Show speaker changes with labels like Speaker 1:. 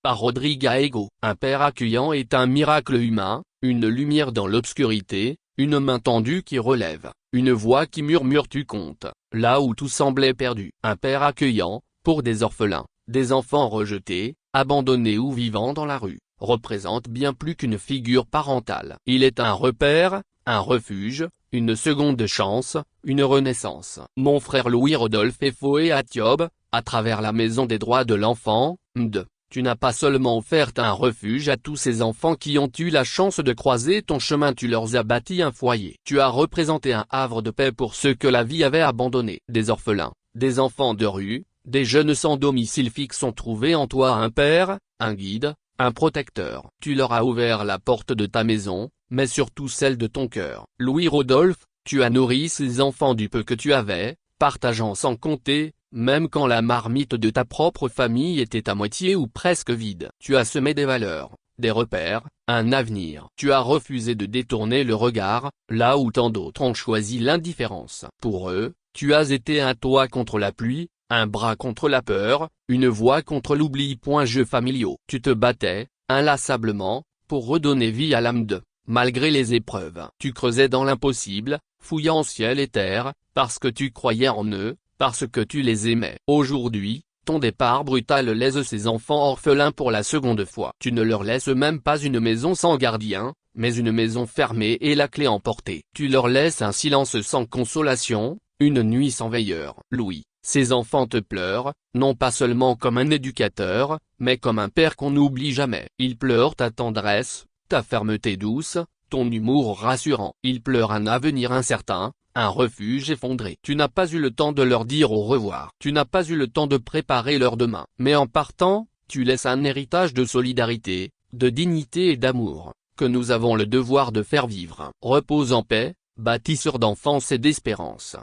Speaker 1: par Rodrigue Aego. Un père accueillant est un miracle humain, une lumière dans l'obscurité, une main tendue qui relève, une voix qui murmure tu comptes, là où tout semblait perdu. Un père accueillant, pour des orphelins, des enfants rejetés, abandonnés ou vivant dans la rue, représente bien plus qu'une figure parentale. Il est un repère, un refuge, une seconde chance, une renaissance. Mon frère Louis-Rodolphe Effoé Atiob, à travers la Maison des droits de l'enfant, MD, tu n'as pas seulement offert un refuge à tous ces enfants qui ont eu la chance de croiser ton chemin, tu leur as bâti un foyer. Tu as représenté un havre de paix pour ceux que la vie avait abandonnés. Des orphelins, des enfants de rue, des jeunes sans domicile fixe ont trouvé en toi un père, un guide, un protecteur. Tu leur as ouvert la porte de ta maison, mais surtout celle de ton cœur. Louis-Rodolphe, tu as nourri ces enfants du peu que tu avais, partageant sans compter, même quand la marmite de ta propre famille était à moitié ou presque vide. Tu as semé des valeurs, des repères, un avenir. Tu as refusé de détourner le regard, là où tant d'autres ont choisi l'indifférence. Pour eux, tu as été un toit contre la pluie, un bras contre la peur, une voix contre l'oubli. Jeux familiaux. Tu te battais, inlassablement, pour redonner vie à l'âme de, malgré les épreuves. Tu creusais dans l'impossible, fouillant ciel et terre, parce que tu croyais en eux, parce que tu les aimais. Aujourd'hui, ton départ brutal laisse ces enfants orphelins pour la seconde fois. Tu ne leur laisses même pas une maison sans gardien, mais une maison fermée et la clé emportée. Tu leur laisses un silence sans consolation, une nuit sans veilleur. Louis, ces enfants te pleurent, non pas seulement comme un éducateur, mais comme un père qu'on n'oublie jamais. Ils pleurent ta tendresse, ta fermeté douce, ton humour rassurant. Ils pleurent un avenir incertain, un refuge effondré. Tu n'as pas eu le temps de leur dire au revoir. Tu n'as pas eu le temps de préparer leur demain. Mais en partant, tu laisses un héritage de solidarité, de dignité et d'amour, que nous avons le devoir de faire vivre. Repose en paix, bâtisseur d'enfance et d'espérance.